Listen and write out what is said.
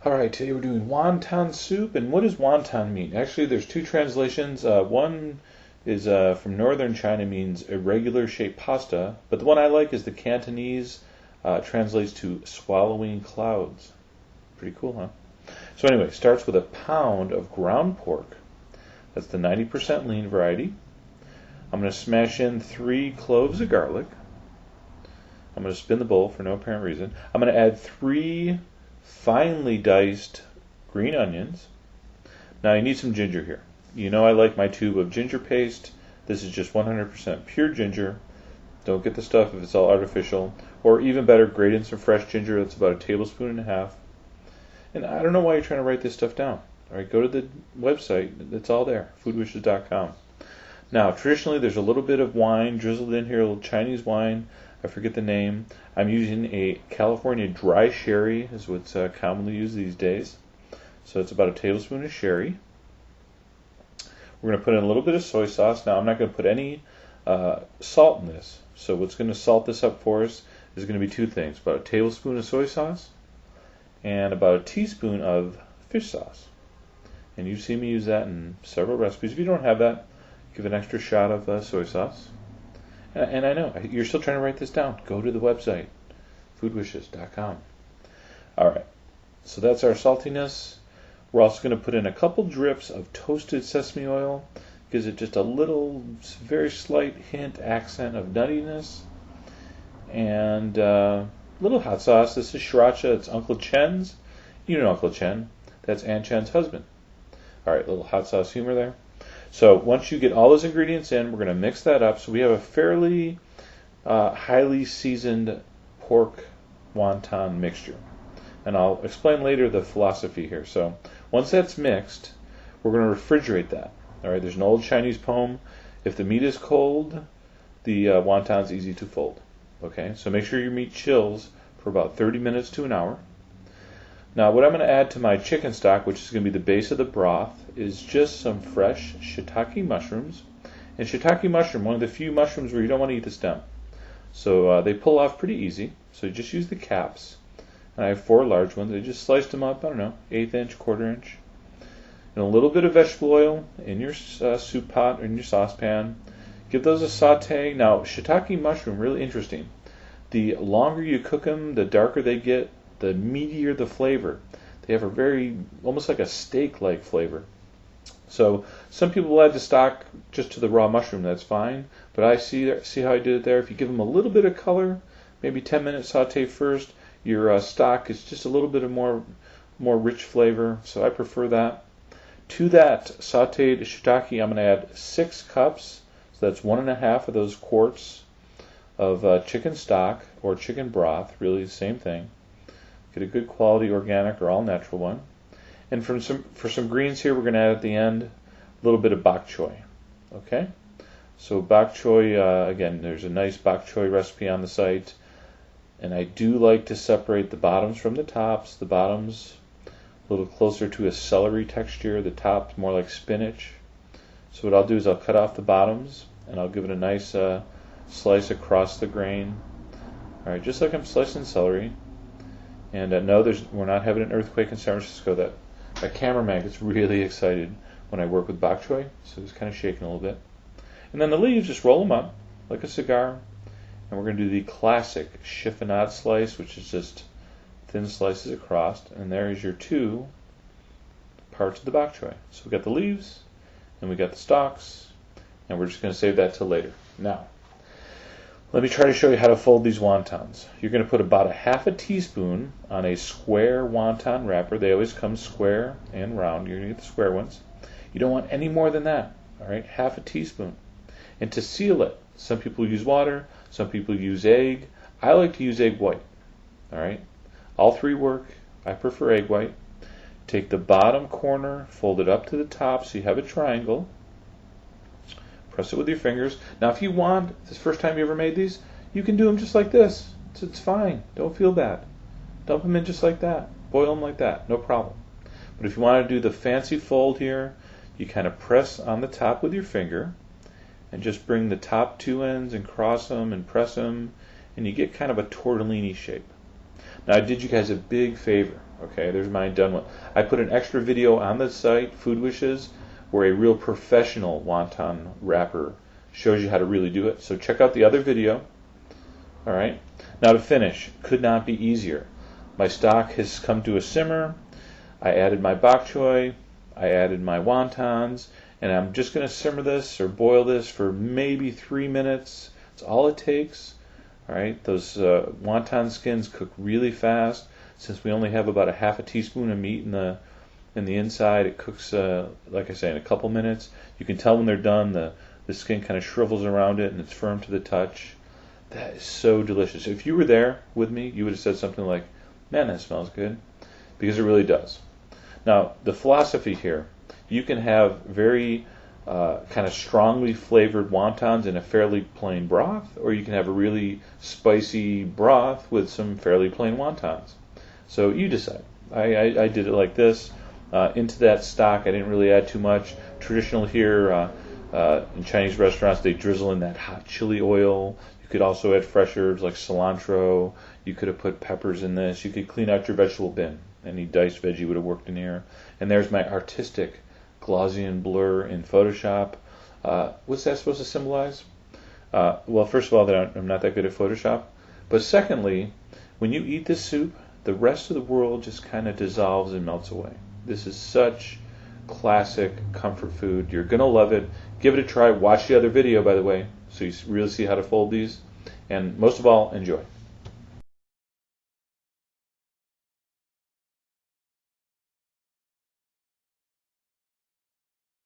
Alright, today we're doing wonton soup, and what does wonton mean? Actually, there's two translations. One is from northern China, means irregular shaped pasta, but the one I like is the Cantonese, translates to swallowing clouds. Pretty cool, huh? So anyway, starts with a pound of ground pork. That's the 90% lean variety. I'm going to smash in 3 cloves of garlic. I'm going to spin the bowl for no apparent reason. I'm going to add 3 finely diced green onions. Now you need some ginger here. You know I like my tube of ginger paste. This is just 100% pure ginger. Don't get the stuff if it's all artificial. Or even better, grate in some fresh ginger. That's about 1.5 tablespoons. And I don't know why you're trying to write this stuff down. All right, go to the website. It's all there, foodwishes.com. Now, traditionally, there's a little bit of wine drizzled in here, a little Chinese wine. I forget the name. I'm using a California dry sherry, is what's commonly used these days. So it's about 1 tablespoon of sherry. We're going to put in a little bit of soy sauce. Now, I'm not going to put any salt in this. So what's going to salt this up for us is going to be 2 things. About 1 tablespoon of soy sauce and about 1 teaspoon of fish sauce. And you've seen me use that in several recipes. If you don't have that, give an extra shot of soy sauce. And I know, you're still trying to write this down. Go to the website, foodwishes.com. Alright, so that's our saltiness. We're also going to put in a couple drips of toasted sesame oil. Gives it just a little, very slight hint, accent of nuttiness. And a little hot sauce. This is sriracha. It's Uncle Chen's. You know Uncle Chen. That's Aunt Chen's husband. Alright, little hot sauce humor there. So once you get all those ingredients in, we're going to mix that up. So we have a fairly highly seasoned pork wonton mixture. And I'll explain later the philosophy here. So once that's mixed, we're going to refrigerate that. All right, there's an old Chinese poem, if the meat is cold, the wonton's easy to fold. Okay, so make sure your meat chills for about 30 minutes to an hour. Now what I'm going to add to my chicken stock, which is going to be the base of the broth, is just some fresh shiitake mushrooms. And shiitake mushroom, one of the few mushrooms where you don't want to eat the stem. So they pull off pretty easy. So you just use the caps. And I have 4 large ones. I just sliced them up, I don't know, 1/8 inch, 1/4 inch. And a little bit of vegetable oil in your soup pot or in your saucepan. Give those a saute. Now shiitake mushroom, really interesting. The longer you cook them, the darker they get, the meatier the flavor. They have a very, almost like a steak-like flavor. So some people will add the stock just to the raw mushroom, that's fine. But I see how I did it there. If you give them a little bit of color, maybe 10-minute saute first, your stock is just a little bit of more rich flavor. So I prefer that. To that sauteed shiitake, I'm going to add 6 cups. So that's 1.5 of those quarts of chicken stock or chicken broth, really the same thing. Get a good quality organic or all natural one. And for some greens here, we're going to add at the end a little bit of bok choy. Okay? So bok choy, again, there's a nice bok choy recipe on the site. And I do like to separate the bottoms from the tops. The bottoms a little closer to a celery texture. The tops more like spinach. So what I'll do is I'll cut off the bottoms and I'll give it a nice slice across the grain. Alright, just like I'm slicing celery. And no, we're not having an earthquake in San Francisco. That my cameraman gets really excited when I work with bok choy, so he's kind of shaking a little bit. And then the leaves, just roll them up like a cigar. And we're going to do the classic chiffonade slice, which is just thin slices across. And there is your 2 parts of the bok choy. So we got the leaves, and we got the stalks, and we're just going to save that till later. Now, let me try to show you how to fold these wontons. You're going to put about 1/2 teaspoon on a square wonton wrapper. They always come square and round. You're going to get the square ones. You don't want any more than that. All right, 1/2 teaspoon. And to seal it, some people use water, some people use egg. I like to use egg white. All right, all 3 work. I prefer egg white. Take the bottom corner, fold it up to the top so you have a triangle. Press it with your fingers. Now if you want, this is the first time you ever made these, you can do them just like this. It's fine. Don't feel bad. Dump them in just like that. Boil them like that. No problem. But if you want to do the fancy fold here, you kind of press on the top with your finger and just bring the top 2 ends and cross them and press them, and you get kind of a tortellini shape. Now I did you guys a big favor. Okay, there's mine done with. I put an extra video on the site, Food Wishes, where a real professional wonton wrapper shows you how to really do it. So check out the other video. All right. Now to finish, could not be easier. My stock has come to a simmer. I added my bok choy. I added my wontons, and I'm just going to simmer this or boil this for maybe 3 minutes. That's all it takes. All right. Those wonton skins cook really fast. Since we only have about a half a teaspoon of meat in the inside, it cooks, like I say, in a couple minutes. You can tell when they're done. The skin kind of shrivels around it, and it's firm to the touch. That is so delicious. If you were there with me, you would have said something like, "Man, that smells good," because it really does. Now, the philosophy here, you can have very kind of strongly flavored wontons in a fairly plain broth, or you can have a really spicy broth with some fairly plain wontons. So you decide. I did it like this. Into that stock, I didn't really add too much. Traditional here in Chinese restaurants, they drizzle in that hot chili oil. You could also add fresh herbs like cilantro. You could have put peppers in this. You could clean out your vegetable bin. Any diced veggie would have worked in here. And there's my artistic Gaussian blur in Photoshop. What's that supposed to symbolize? Well, first of all, that I'm not that good at Photoshop. But secondly, when you eat this soup, the rest of the world just kind of dissolves and melts away. This is such classic comfort food. You're going to love it. Give it a try. Watch the other video, by the way, so you really see how to fold these. And most of all, enjoy.